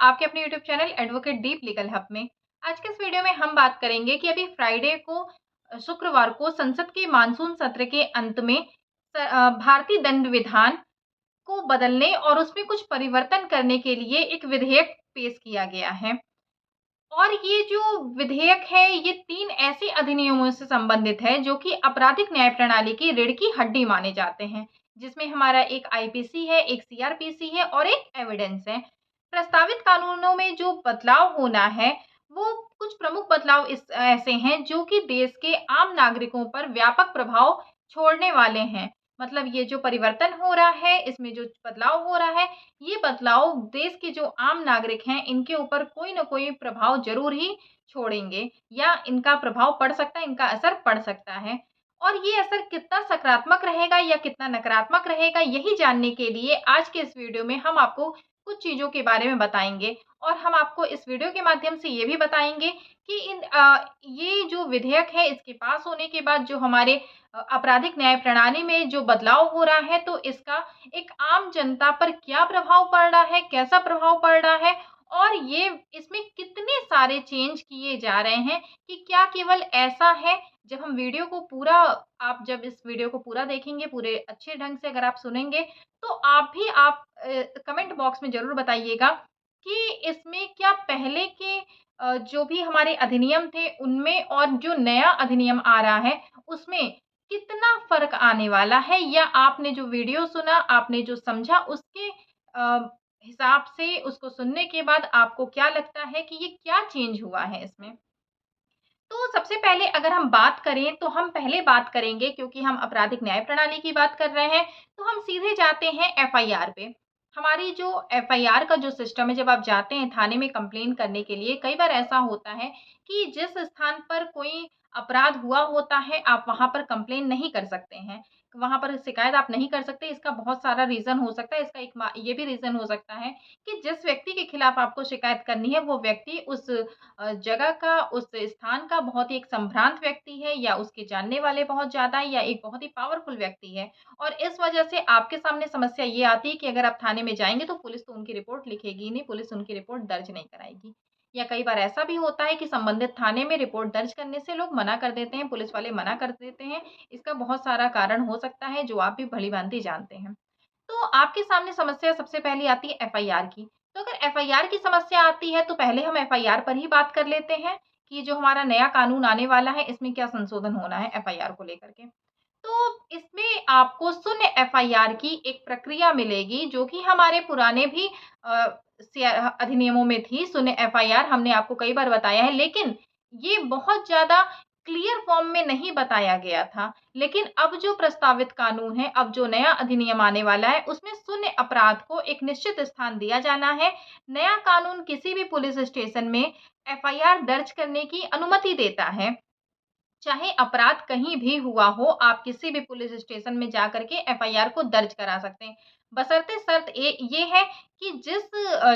आपके अपने YouTube channel advocate deep legal hub में। आज के इस वीडियो में हम बात करेंगे कि अभी फ्राइडे को शुक्रवार को संसद के मानसून सत्र के अंत में भारतीय दंड विधान को बदलने और उसमें कुछ परिवर्तन करने के लिए एक विधेयक पेश किया गया है। और ये जो विधेयक है ये 3 ऐसे अधिनियमों से संबंधित है जो कि आपराधिक न्याय प्रणाली की रीढ़ की हड्डी माने जाते हैं, जिसमें हमारा एक आईपीसी है, एक सीआरपीसी है और एक एविडेंस है। प्रस्तावित कानूनों में जो बदलाव होना है, वो कुछ प्रमुख बदलाव इस ऐसे हैं जो कि देश के आम नागरिकों पर व्यापक प्रभाव छोड़ने वाले हैं। मतलब ये जो परिवर्तन हो रहा है, इसमें जो बदलाव हो रहा है, ये बदलाव देश के जो आम नागरिक हैं, इनके ऊपर कोई न कोई प्रभाव ज़रूर ही छोड़ेंगे या इनका प्रभाव पड़ सकता है, इनका असर पड़ सकता है। और ये असर कितना सकारात्मक रहेगा या कितना नकारात्मक रहेगा, यही जानने के लिए आज के इस वीडियो में हम आपको कुछ चीज़ों के बारे में बताएँगे और हम आपको इस वीडियो के माध्यम से ये भी बताएँगे कि ये जो विधेयक है, इसके पास होने के बाद जो हमारे आपराधिक न्याय प्रणाली में जो बदलाव हो रहा है, तो इसका एक आम जनता पर क्या प्रभाव पड़ रहा है, कैसा प्रभाव पड़ रहा है और ये इसमें कितने सारे चेंज किए जा रहे हैं कि क्या केवल ऐसा है। जब हम वीडियो को पूरा आप जब इस वीडियो को पूरा देखेंगे, पूरे अच्छे ढंग से अगर आप सुनेंगे, तो आप कमेंट बॉक्स में ज़रूर बताइएगा कि इसमें क्या पहले के जो भी हमारे अधिनियम थे, उनमें और जो नया अधिनियम आ रहा है, उसमें कितना फ़र्क आने वाला है या आपने जो वीडियो सुना, आपने जो समझा उसके हिसाब से उसको सुनने के बाद आपको क्या लगता है कि ये क्या चेंज हुआ है इसमें? तो सबसे पहले अगर हम बात करें, तो हम पहले बात करेंगे क्योंकि हम आपराधिक न्याय प्रणाली की बात कर रहे हैं, तो हम सीधे जाते हैं एफआईआर पे। हमारी जो एफआईआर का जो सिस्टम है, जब आप जाते हैं थाने में कंप्लेन करने के लिए, कई बार ऐसा होता है कि जिस स्थान पर कोई अपराध हुआ होता है, आप वहाँ पर कंप्लेन नहीं कर सकते हैं। वहाँ पर शिकायत आप नहीं कर सकते, इसका बहुत सारा रीज़न हो सकता है। इसका एक ये भी रीज़न हो सकता है कि जिस व्यक्ति के खिलाफ आपको शिकायत करनी है, वो व्यक्ति उस जगह का, उस स्थान का बहुत ही एक संभ्रांत व्यक्ति है या उसके जानने वाले बहुत ज़्यादा हैं या एक बहुत ही पावरफुल व्यक्ति है। और इस वजह से आपके सामने समस्या ये आती है कि अगर आप थाने में जाएँगे तो पुलिस तो उनकी रिपोर्ट लिखेगी ही नहीं, पुलिस उनकी रिपोर्ट दर्ज नहीं कराएगी। या कई बार ऐसा भी होता है कि संबंधित थाने में रिपोर्ट दर्ज करने से लोग मना कर देते हैं, पुलिस वाले मना कर देते हैं। इसका बहुत सारा कारण हो सकता है जो आप भी भली-भाँति जानते हैं। तो आपके सामने समस्या सबसे पहले आती है एफआईआर की। तो अगर एफआईआर की समस्या आती है तो पहले हम एफआईआर पर ही बात कर लेते हैं कि जो हमारा नया कानून आने वाला है इसमें क्या संशोधन होना है एफआईआर को लेकर के। तो इसमें आपको शून्य एफआईआर की एक प्रक्रिया मिलेगी जो कि हमारे पुराने भी अधिनियमों में थी। शून्य एफआईआर हमने आपको कई बार बताया है, लेकिन ये बहुत ज़्यादा क्लियर फॉर्म में नहीं बताया गया था। लेकिन अब जो प्रस्तावित कानून है, अब जो नया अधिनियम आने वाला है, उसमें शून्य अपराध को एक निश्चित स्थान दिया जाना है। नया कानून किसी भी पुलिस स्टेशन में एफआईआर दर्ज करने की अनुमति देता है। चाहे अपराध कहीं भी हुआ हो, आप किसी भी पुलिस स्टेशन में जाकर के एफआईआर को दर्ज करा सकते हैं। बशर्ते शर्त ये है कि जिस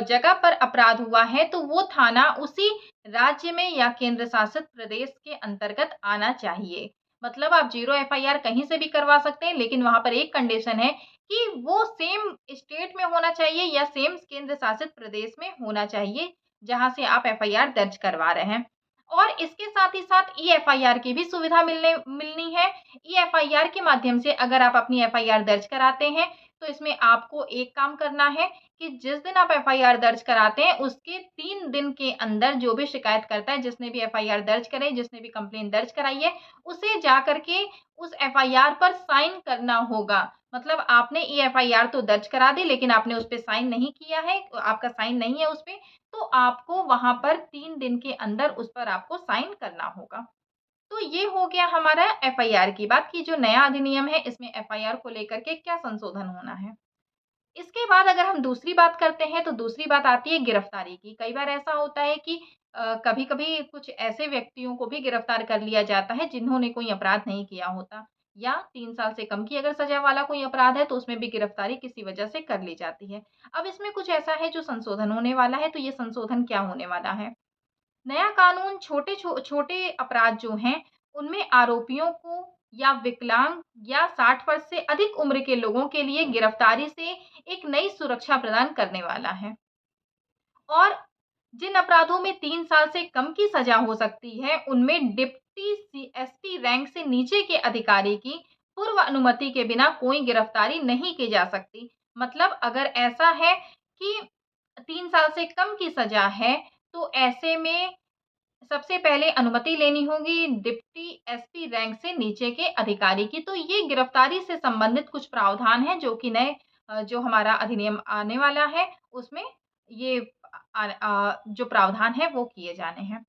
जगह पर अपराध हुआ है, तो वो थाना उसी राज्य में या केंद्र शासित प्रदेश के अंतर्गत आना चाहिए। मतलब आप ज़ीरो एफआईआर कहीं से भी करवा सकते हैं, लेकिन वहाँ पर एक कंडीशन है कि वो सेम स्टेट में होना चाहिए या सेम केंद्र शासित प्रदेश में होना चाहिए, जहाँ से आप एफआईआर दर्ज करवा रहे हैं। और इसके साथ ही साथ ई-एफआईआर की भी सुविधा मिलनी है। ई-एफआईआर के माध्यम से अगर आप अपनी एफआईआर दर्ज कराते हैं, तो इसमें आपको एक काम करना है कि जिस दिन आप एफआईआर दर्ज कराते हैं, उसके 3 दिन के अंदर जो भी शिकायत करता है, जिसने भी एफआईआर दर्ज कराई, जिसने भी कंप्लेंट दर्ज कराई है, उसे जाकर के उस एफआईआर पर साइन करना होगा। मतलब आपने ई-एफआईआर तो दर्ज करा दी, लेकिन आपने उस पे साइन नहीं किया है, आपका साइन नहीं है उस पे, तो आपको वहाँ पर 3 दिन के अंदर उस पर आपको साइन करना होगा। तो ये हो गया हमारा एफआईआर की बात कि जो नया अधिनियम है इसमें एफआईआर को लेकर के क्या संशोधन होना है। इसके बाद अगर हम दूसरी बात करते हैं तो दूसरी बात आती है गिरफ्तारी की। कई बार ऐसा होता है कि कभी-कभी कुछ ऐसे व्यक्तियों को भी गिरफ्तार कर लिया जाता है जिन्होंने कोई अपराध नहीं किया होता या 3 साल से कम की अगर सज़ा वाला कोई अपराध है तो उसमें भी गिरफ्तारी किसी वजह से कर ली जाती है। अब इसमें कुछ ऐसा है जो संशोधन होने वाला है, तो ये संशोधन क्या होने वाला है? नया कानून छोटे अपराध जो हैं, उनमें आरोपियों को या विकलांग या 60 वर्ष से अधिक उम्र के लोगों के लिए गिरफ्तारी से एक नई सुरक्षा प्रदान करने वाला है। और जिन अपराधों में 3 साल से कम की सज़ा हो सकती है, उनमें डिप्टी एसपी रैंक से नीचे के अधिकारी की पूर्व अनुमति के बिना कोई गिरफ्तारी नहीं की जा सकती। मतलब अगर ऐसा है कि 3 साल से कम की सज़ा है, तो ऐसे में सबसे पहले अनुमति लेनी होगी डिप्टी एसपी रैंक से नीचे के अधिकारी की। तो ये गिरफ्तारी से संबंधित कुछ प्रावधान हैं जो कि नए जो हमारा अधिनियम आने वाला है उसमें ये जो प्रावधान है वो किए जाने हैं।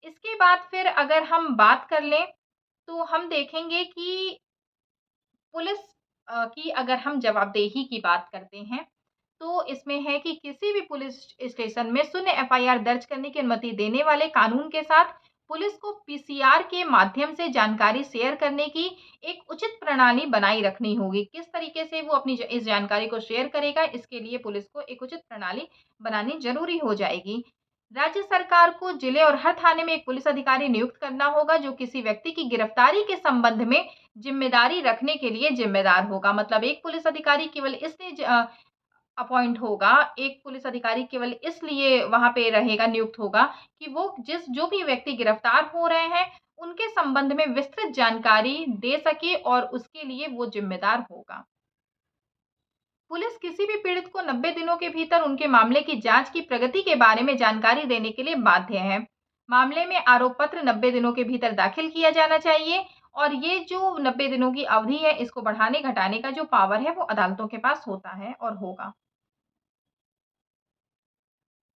इसके बाद फिर अगर हम बात कर लें तो हम देखेंगे कि पुलिस की अगर हम जवाबदेही की बात करते हैं, तो इसमें है कि किसी भी पुलिस स्टेशन में शून्य एफआईआर दर्ज करने की अनुमति देने वाले कानून के साथ पुलिस को पीसीआर के माध्यम से जानकारी शेयर करने की एक उचित प्रणाली बनाई रखनी होगी। किस तरीके से वो अपनी इस जानकारी को शेयर करेगा, इसके लिए पुलिस को एक उचित प्रणाली बनानी ज़रूरी हो जाएगी। राज्य सरकार को जिले और हर थाने में एक पुलिस अधिकारी नियुक्त करना होगा, जो किसी व्यक्ति की गिरफ्तारी के संबंध में ज़िम्मेदारी रखने के लिए ज़िम्मेदार होगा। मतलब एक पुलिस अधिकारी केवल इसलिए अपॉइंट होगा, एक पुलिस अधिकारी केवल इसलिए वहाँ पे रहेगा, नियुक्त होगा कि वो जो भी व्यक्ति गिरफ्तार हो रहे हैं, उनके संबंध में विस्तृत जानकारी दे सके और उसके लिए वो ज़िम्मेदार होगा। पुलिस किसी भी पीड़ित को 90 दिनों के भीतर उनके मामले की जांच की प्रगति के बारे में जानकारी देने के लिए बाध्य है। मामले में आरोप पत्र 90 दिनों के भीतर दाखिल किया जाना चाहिए और ये जो 90 दिनों की अवधि है, इसको बढ़ाने घटाने का जो पावर है वो अदालतों के पास होता है और होगा।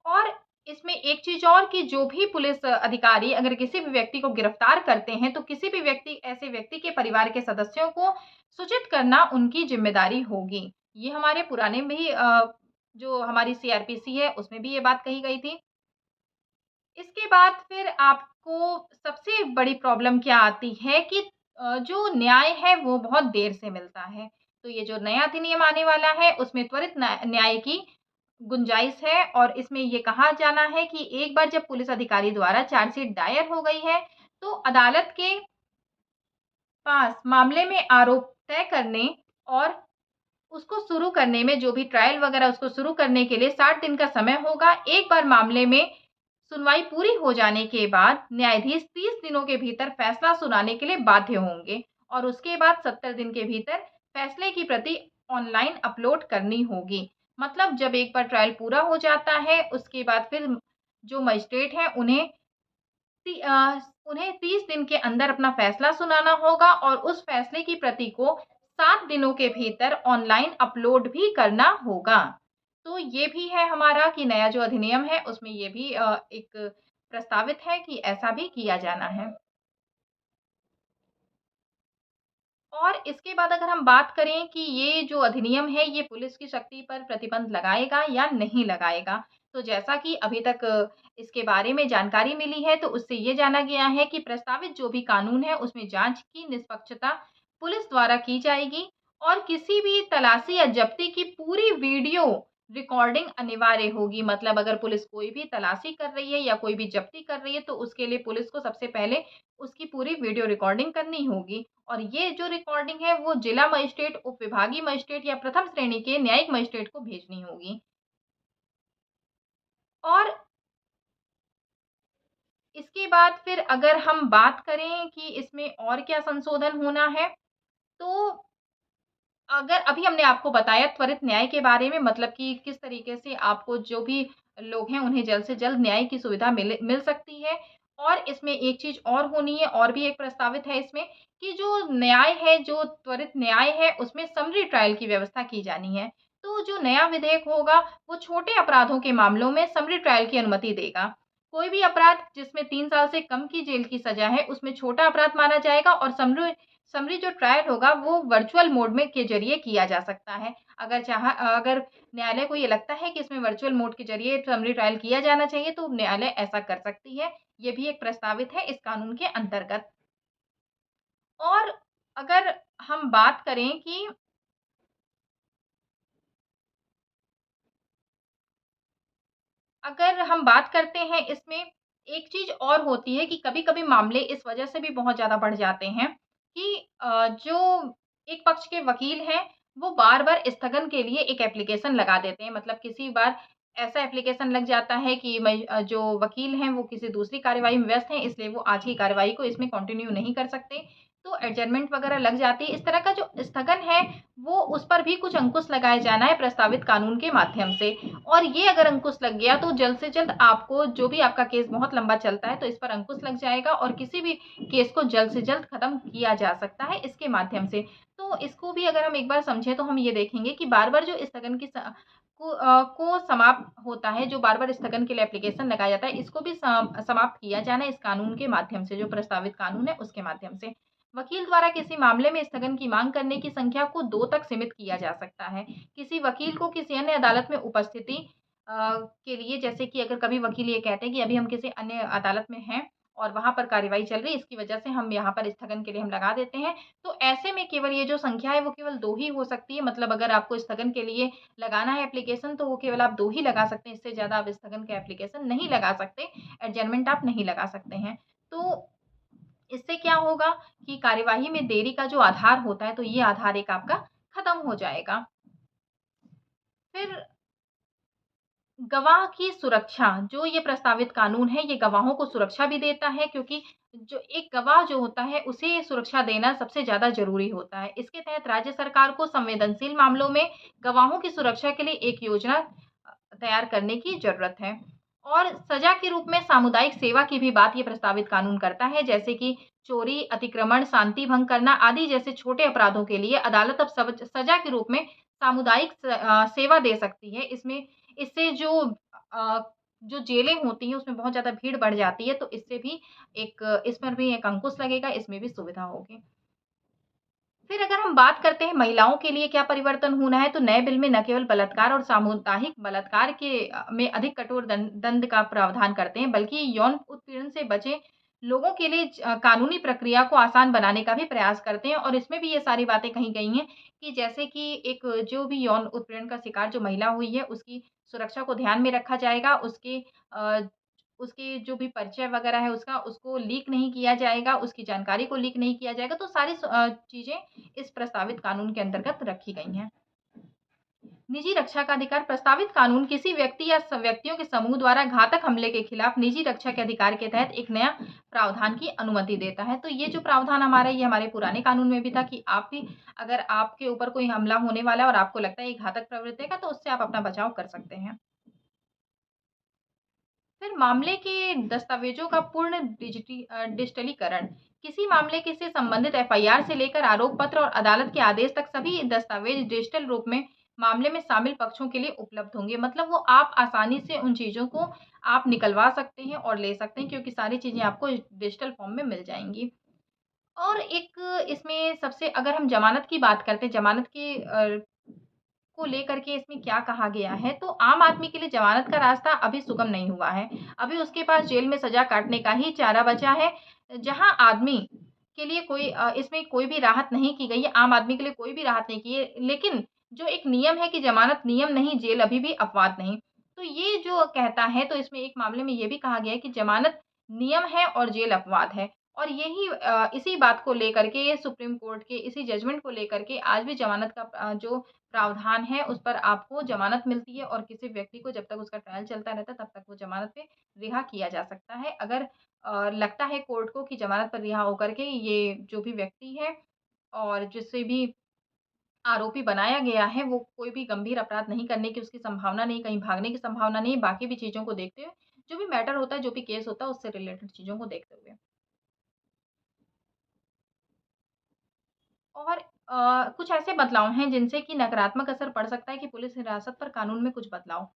और इसमें एक चीज़ और कि जो भी पुलिस अधिकारी अगर किसी भी व्यक्ति को गिरफ्तार करते हैं, तो किसी भी ऐसे व्यक्ति के परिवार के सदस्यों को सूचित करना उनकी ज़िम्मेदारी होगी। ये हमारे पुराने में ही जो हमारी सीआरपीसी है, उसमें भी ये बात कही गई थी। इसके बाद फिर आपको सबसे बड़ी प्रॉब्लम क्या आती है कि जो न्याय है वो बहुत देर से मिलता है। तो ये जो नया अधिनियम आने वाला है उसमें त्वरित न्याय की गुंजाइश है और इसमें ये कहा जाना है कि एक बार जब पुलिस अधिकारी द्वारा चार्जशीट दायर हो गई है, तो अदालत के पास मामले में आरोप तय करने और उसको शुरू करने में जो भी ट्रायल वगैरह उसको शुरू करने के लिए 60 दिन का समय होगा। एक बार मामले में सुनवाई पूरी हो जाने के बाद न्यायाधीश 30 दिनों के भीतर फैसला सुनाने के लिए बाध्य होंगे और उसके बाद 70 दिन के भीतर फैसले की प्रति ऑनलाइन अपलोड करनी होगी। मतलब जब एक बार ट्रायल पूरा हो जाता है, उसके बाद फिर जो मजिस्ट्रेट हैं उन्हें 30 दिन के अंदर अपना फैसला सुनाना होगा और उस फैसले की प्रति को 7 दिनों के भीतर ऑनलाइन अपलोड भी करना होगा। तो ये भी है हमारा कि नया जो अधिनियम है उसमें ये भी एक प्रस्तावित है कि ऐसा भी किया जाना है। और इसके बाद अगर हम बात करें कि ये जो अधिनियम है ये पुलिस की शक्ति पर प्रतिबंध लगाएगा या नहीं लगाएगा। तो जैसा कि अभी तक इसके बारे में जानकारी मिली है तो उससे ये जाना गया है कि प्रस्तावित जो भी कानून है उसमें जाँच की निष्पक्षता पुलिस द्वारा की जाएगी और किसी भी तलाशी या जब्ती की पूरी वीडियो रिकॉर्डिंग अनिवार्य होगी। मतलब अगर पुलिस कोई भी तलाशी कर रही है या कोई भी जब्ती कर रही है तो उसके लिए पुलिस को सबसे पहले उसकी पूरी वीडियो रिकॉर्डिंग करनी होगी। और ये जो रिकॉर्डिंग है वो जिला मजिस्ट्रेट, उपविभागीय मजिस्ट्रेट या प्रथम श्रेणी के न्यायिक मजिस्ट्रेट को भेजनी होगी। और इसके बाद फिर अगर हम बात करें कि इसमें और क्या संशोधन होना है, तो अगर अभी हमने आपको बताया त्वरित न्याय के बारे में मतलब कि किस तरीके से आपको जो भी लोग हैं उन्हें जल्द से जल्द न्याय की सुविधा मिल सकती है। और इसमें एक चीज़ और होनी है और भी एक प्रस्तावित है इसमें कि जो न्याय है, जो त्वरित न्याय है उसमें समरी ट्रायल की व्यवस्था की जानी है। तो जो नया विधेयक होगा वो छोटे अपराधों के मामलों में समरी ट्रायल की अनुमति देगा। कोई भी अपराध जिसमें 3 साल से कम की जेल की सज़ा है उसमें छोटा अपराध माना जाएगा और समरी जो ट्रायल होगा वो वर्चुअल मोड में के ज़रिए किया जा सकता है। अगर न्यायालय को ये लगता है कि इसमें वर्चुअल मोड के ज़रिए समरी ट्रायल किया जाना चाहिए तो न्यायालय ऐसा कर सकती है। ये भी एक प्रस्तावित है इस कानून के अंतर्गत। और अगर हम बात करें कि अगर हम बात करते हैं इसमें एक चीज़ और होती है कि कभी-कभी मामले इस वजह से भी बहुत ज़्यादा बढ़ जाते हैं कि जो एक पक्ष के वकील हैं, वो बार-बार स्थगन के लिए एक एप्लीकेशन लगा देते हैं। मतलब किसी बार ऐसा एप्लीकेशन लग जाता है कि जो वकील हैं वो किसी दूसरी कार्यवाही में व्यस्त हैं, इसलिए वो आज की कार्यवाही को इसमें कंटिन्यू नहीं कर सकते। तो एडजर्नमेंट वगैरह लग जाती है। इस तरह का जो स्थगन है, वो उस पर भी कुछ अंकुश लगाया जाना है प्रस्तावित कानून के माध्यम से। और ये अगर अंकुश लग गया तो जल्द से जल्द आपको, जो भी आपका केस बहुत लंबा चलता है, तो इस पर अंकुश लग जाएगा और किसी भी केस को जल्द से जल्द खत्म किया जा सकता है इसके माध्यम से। तो इसको भी अगर हम एक बार समझें तो हम ये देखेंगे कि बार-बार जो स्थगन की को समाप्त होता है, जो बार-बार स्थगन के लिए एप्लीकेशन लगाया जाता है, इसको भी समाप्त किया जाना है इस कानून के माध्यम से, जो प्रस्तावित कानून है उसके माध्यम से। वकील द्वारा किसी मामले में स्थगन की मांग करने की संख्या को 2 तक सीमित किया जा सकता है। किसी वकील को किसी अन्य अदालत में उपस्थिति के लिए, जैसे कि अगर कभी वकील ये कहते हैं कि अभी हम किसी अन्य अदालत में हैं और वहाँ पर कार्रवाई चल रही है, इसकी वजह से हम यहाँ पर स्थगन के लिए हम लगा देते हैं। तो ऐसे में केवल ये जो संख्या है वो केवल 2 ही हो सकती है। मतलब अगर आपको स्थगन के लिए लगाना है एप्लीकेशन, तो वो केवल आप 2 ही लगा सकते हैं, इससे ज़्यादा आप स्थगन का एप्लीकेशन नहीं लगा सकते, एडजर्नमेंट आप नहीं लगा सकते हैं। तो इससे क्या होगा कि कार्यवाही में देरी का जो आधार होता है, तो ये आधार एक आपका खत्म हो जाएगा। फिर गवाह की सुरक्षा, जो ये प्रस्तावित कानून है, ये गवाहों को सुरक्षा भी देता है, क्योंकि जो एक गवाह जो होता है, उसे सुरक्षा देना सबसे ज़्यादा ज़रूरी होता है। इसके तहत राज्य सरकार को संवेदनशील मामलों में गवाहों की सुरक्षा के लिए एक योजना तैयार करने की ज़रूरत है। और सज़ा के रूप में सामुदायिक सेवा की भी बात ये प्रस्तावित कानून करता है, जैसे कि चोरी, अतिक्रमण, शांति भंग करना आदि जैसे छोटे अपराधों के लिए अदालत अब सज़ा के रूप में सामुदायिक सेवा दे सकती है। इससे अ, जो जेलें होती हैं उसमें बहुत ज़्यादा भीड़ बढ़ जाती है, तो इससे भी इस पर भी एक अंकुश लगेगा, इसमें भी सुविधा होगी। फिर अगर हम बात करते हैं महिलाओं के लिए क्या परिवर्तन होना है, तो नए बिल में न केवल बलात्कार और सामूहिक बलात्कार में अधिक कठोर दंड का प्रावधान करते हैं, बल्कि यौन उत्पीड़न से बचे लोगों के लिए कानूनी प्रक्रिया को आसान बनाने का भी प्रयास करते हैं। और इसमें भी ये सारी बातें कही गई हैं कि जैसे कि एक जो भी यौन उत्पीड़न का शिकार जो महिला हुई है, उसकी सुरक्षा को ध्यान में रखा जाएगा, अ, उसके जो भी परिचय वगैरह है उसको लीक नहीं किया जाएगा, उसकी जानकारी को लीक नहीं किया जाएगा। तो सारी चीज़ें इस प्रस्तावित कानून के अंतर्गत रखी गई हैं। निजी रक्षा का अधिकार, प्रस्तावित कानून किसी व्यक्ति या व्यक्तियों के समूह द्वारा घातक हमले के खिलाफ निजी रक्षा के अधिकार के तहत एक नया प्रावधान की अनुमति देता है। तो ये जो प्रावधान हमारा, ये हमारे पुराने कानून में भी था कि आप भी, अगर आपके ऊपर कोई हमला होने वाला है और आपको लगता है ये घातक प्रवृत्ति का, तो उससे आप अपना बचाव कर सकते हैं। फिर मामले के दस्तावेजों का पूर्ण डिजिटलीकरण, किसी मामले के से संबंधित एफआईआर से लेकर आरोप पत्र और अदालत के आदेश तक सभी दस्तावेज डिजिटल रूप में मामले में शामिल पक्षों के लिए उपलब्ध होंगे। मतलब वो आप आसानी से उन चीज़ों को आप निकलवा सकते हैं और ले सकते हैं, क्योंकि सारी चीज़ें आपको डिजिटल फॉर्म में मिल जाएँगी। और एक इसमें सबसे, अगर हम ज़मानत की बात करते हैं, ज़मानत को लेकर के इसमें क्या कहा गया है, तो आम आदमी के लिए ज़मानत का रास्ता अभी सुगम नहीं हुआ है। अभी उसके पास जेल में सज़ा काटने का ही चारा बचा है, जहाँ आदमी के लिए इसमें कोई भी राहत नहीं की गई है, आम आदमी के लिए कोई भी राहत नहीं की है। लेकिन जो एक नियम है कि ज़मानत नियम नहीं, जेल अभी भी अपवाद नहीं। तो ये जो कहता है, तो इसमें एक मामले में ये भी कहा गया है कि ज़मानत नियम है और जेल अपवाद है। और इसी बात को लेकर के सुप्रीम कोर्ट के इसी जजमेंट को लेकर के आज भी ज़मानत का जो प्रावधान है, उस पर आपको ज़मानत मिलती है और किसी व्यक्ति को जब तक उसका ट्रायल चलता रहता है, तब तक वो ज़मानत पे रिहा किया जा सकता है। अगर लगता है कोर्ट को कि ज़मानत पर रिहा होकर के ये जो भी व्यक्ति है और जिसे भी आरोपी बनाया गया है, वो कोई भी गंभीर अपराध नहीं करने की उसकी संभावना नहीं, कहीं भागने की संभावना नहीं, बाकी भी चीज़ों को देखते हुए, जो भी मैटर होता है, जो भी केस होता है, उससे रिलेटेड चीज़ों को देखते हुए। और कुछ ऐसे बदलाव हैं जिनसे कि नकारात्मक असर पड़ सकता है कि पुलिस हिरासत पर कानून में कुछ बदलाव।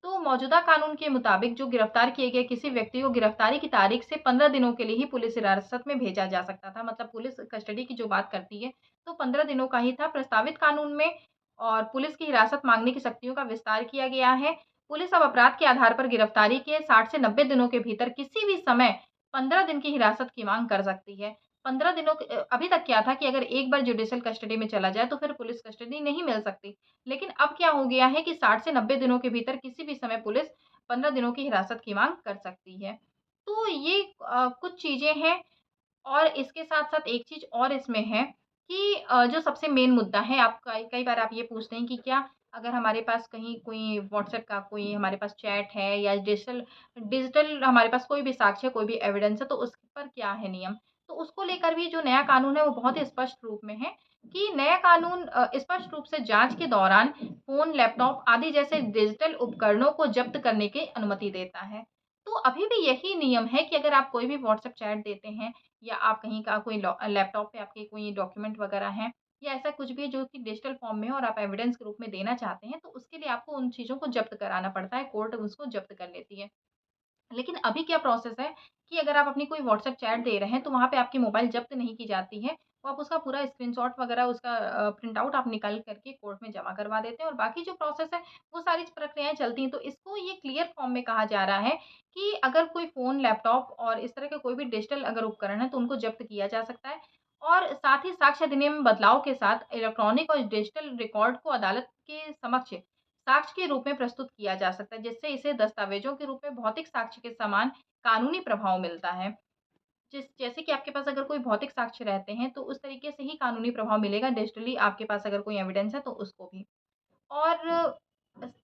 तो मौजूदा कानून के मुताबिक जो गिरफ्तार किए गए किसी व्यक्ति को गिरफ्तारी की तारीख से 15 दिनों के लिए ही पुलिस हिरासत में भेजा जा सकता था। मतलब पुलिस कस्टडी की जो बात करती है, तो 15 दिनों का ही था। प्रस्तावित कानून में और पुलिस की हिरासत मांगने की शक्तियों का विस्तार किया गया है। पुलिस अब अपराध के आधार पर गिरफ्तारी के 60 से 90 दिनों के भीतर किसी भी समय 15 दिन की हिरासत की मांग कर सकती है। 15 दिनों अभी तक क्या था कि अगर एक बार जुडिशियल कस्टडी में चला जाए, तो फिर पुलिस कस्टडी नहीं मिल सकती। लेकिन अब क्या हो गया है कि 60 से 90 दिनों के भीतर किसी भी समय पुलिस 15 दिनों की हिरासत की मांग कर सकती है। तो ये कुछ चीज़ें हैं। और इसके साथ-साथ एक चीज़ और इसमें है कि जो सबसे मेन मुद्दा है, आप कई कई बार आप ये पूछते हैं कि क्या अगर हमारे पास कहीं कोई व्हाट्सएप का कोई हमारे पास चैट है या डिजिटल डिजिटल हमारे पास कोई भी साक्ष्य है, कोई भी एविडेंस है, तो उस पर क्या है नियम? तो उसको लेकर भी जो नया कानून है, वो बहुत ही स्पष्ट रूप में है कि नया कानून स्पष्ट रूप से जाँच के दौरान फ़ोन, लैपटॉप आदि जैसे डिजिटल उपकरणों को जब्त करने की अनुमति देता है। तो अभी भी यही नियम है कि अगर आप कोई भी व्हाट्सएप चैट देते हैं या आप कहीं का कोई लैपटॉप पे आपके कोई डॉक्यूमेंट वगैरह हैं या ऐसा कुछ भी है जो कि डिजिटल फॉर्म में है और आप एविडेंस के रूप में देना चाहते हैं, तो उसके लिए आपको उन चीज़ों को ज़ब्त कराना पड़ता है, कोर्ट उसको ज़ब्त कर लेती है। लेकिन अभी क्या प्रोसेस है कि अगर आप अपनी कोई व्हाट्सएप चैट दे रहे हैं, तो वहाँ पे आपकी मोबाइल ज़ब्त नहीं की जाती है। वो आप उसका पूरा स्क्रीनशॉट वगैरह उसका प्रिंट आउट आप निकाल कर के कोर्ट में जमा करवा देते हैं और बाकी जो प्रोसेस है, वो सारी प्रक्रियाएँ चलती हैं। तो इसको ये क्लियर फॉर्म में कहा जा रहा है कि अगर कोई फ़ोन, लैपटॉप और इस तरह के कोई भी डिजिटल अगर उपकरण है, तो उनको ज़ब्त किया जा सकता है और साथ ही साक्ष्य अधिनियम में बदलाव के साथ इलेक्ट्रॉनिक और डिजिटल रिकॉर्ड को अदालत के समक्ष साक्ष्य के रूप में प्रस्तुत किया जा सकता है, जिससे इसे दस्तावेज़ों के रूप में भौतिक साक्ष्य के समान कानूनी प्रभाव मिलता है। जैसे कि आपके पास अगर कोई भौतिक साक्ष्य रहते हैं, तो उस तरीके से ही कानूनी प्रभाव मिलेगा डिजिटली आपके पास अगर कोई एविडेंस है, तो उसको भी। और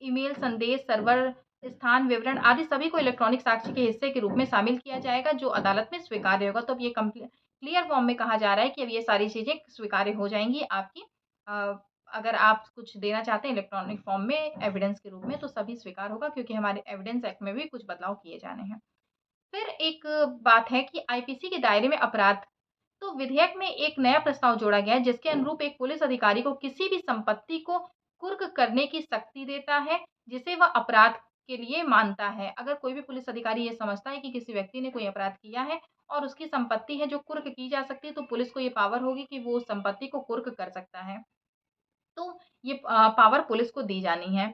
ईमेल, संदेश, सर्वर, स्थान विवरण आदि सभी को इलेक्ट्रॉनिक साक्ष्य के हिस्से के रूप में शामिल किया जाएगा, जो अदालत में स्वीकार्य होगा। तो अब ये क्लियर फॉर्म में कहा जा रहा है कि अब ये सारी चीज़ें स्वीकार्य हो जाएँगी आपकी अ, अगर आप कुछ देना चाहते हैं इलेक्ट्रॉनिक फॉर्म में एविडेंस के रूप में, तो सभी स्वीकार होगा क्योंकि हमारे एविडेंस एक्ट में भी कुछ बदलाव किए जाने हैं। फिर एक बात है कि आईपीसी के दायरे में अपराध तो विधेयक में एक नया प्रस्ताव जोड़ा गया है जिसके अनुरूप एक पुलिस अधिकारी को किसी भी संपत्ति को कुर्क करने की शक्ति देता है जिसे वह अपराध के लिए मानता है। अगर कोई भी पुलिस अधिकारी ये समझता है कि किसी व्यक्ति ने कोई अपराध किया है और उसकी संपत्ति है जो कुर्क की जा सकती है तो पुलिस को ये पावर होगी कि वो उस संपत्ति को कुर्क कर सकता है। तो ये पावर पुलिस को दी जानी है।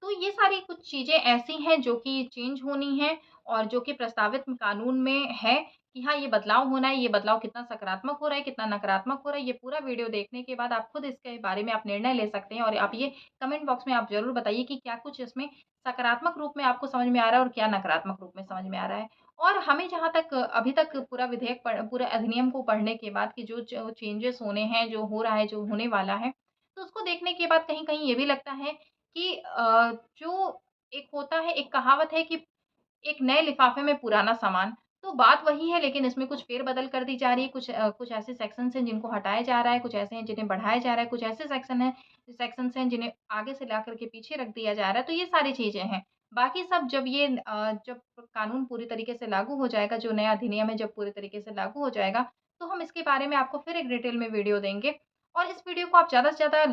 तो ये सारी कुछ चीज़ें ऐसी हैं जो कि चेंज होनी हैं और जो कि प्रस्तावित कानून में है कि हाँ, ये बदलाव होना है, ये बदलाव कितना सकारात्मक हो रहा है, कितना नकारात्मक हो रहा है, ये पूरा वीडियो देखने के बाद आप खुद इसके बारे में आप निर्णय ले सकते हैं और आप ये कमेंट बॉक्स में आप ज़रूर बताइए कि क्या कुछ इसमें सकारात्मक रूप में आपको समझ में आ रहा है और क्या नकारात्मक रूप में समझ में आ रहा है। और हमें जहाँ तक अभी तक पूरा विधेयक पूरा अधिनियम को पढ़ने के बाद कि जो चेंजेस होने हैं, जो हो रहा है, जो होने वाला है, तो उसको देखने के बाद कहीं-कहीं ये भी लगता है कि जो एक होता है, एक कहावत है कि एक नए लिफ़ाफ़े में पुराना सामान, तो बात वही है लेकिन इसमें कुछ फेर-बदल कर दी जा रही है, कुछ ऐसे सेक्शंस हैं जिनको हटाया जा रहा है, कुछ ऐसे हैं जिन्हें बढ़ाया जा रहा है, कुछ ऐसे सेक्शंस हैं जिन्हें आगे से ला कर के पीछे रख दिया जा रहा है, तो ये सारी चीज़ें हैं। बाकी सब जब कानून पूरी तरीके से लागू हो जाएगा, जो नया अधिनियम है जब पूरी तरीके से लागू हो जाएगा, तो हम इसके बारे में आपको फिर एक डिटेल में वीडियो देंगे। और इस वीडियो को आप ज़्यादा से ज़्यादा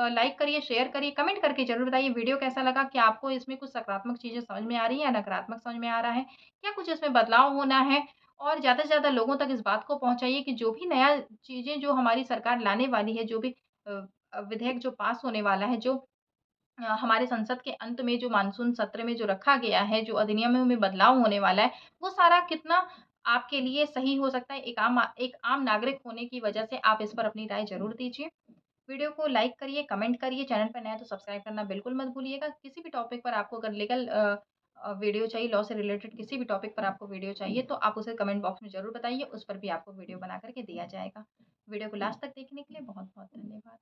लाइक करिए, शेयर करिए, कमेंट करके ज़रूर बताइए वीडियो कैसा लगा? क्या आपको इसमें कुछ सकारात्मक चीज़ें समझ में आ रही हैं या नकारात्मक समझ में आ रहा है? क्या कुछ इसमें बदलाव होना है? और ज़्यादा से ज़्यादा लोगों तक इस बात को पहुँचाइए कि जो भी नया चीज़ें जो हमारी सरकार लाने वाली है, जो भी विधेयक जो पास होने वाला है, जो हमारे संसद के अंत में जो मानसून सत्र में जो रखा गया है, जो अधिनियमों में बदलाव होने वाला है, वो सारा कितना आपके लिए सही हो सकता है, एक आम नागरिक होने की वजह से आप इस पर अपनी राय ज़रूर दीजिए। वीडियो को लाइक करिए, कमेंट करिए, चैनल पर नए हैं तो सब्सक्राइब करना बिल्कुल मत भूलिएगा। किसी भी टॉपिक पर आपको अगर लीगल वीडियो चाहिए, लॉ से रिलेटेड किसी भी टॉपिक पर आपको वीडियो चाहिए, तो आप उसे कमेंट बॉक्स में ज़रूर बताइए, उस पर भी आपको वीडियो बना कर के दिया जाएगा। वीडियो को लास्ट तक देखने के लिए बहुत-बहुत धन्यवाद।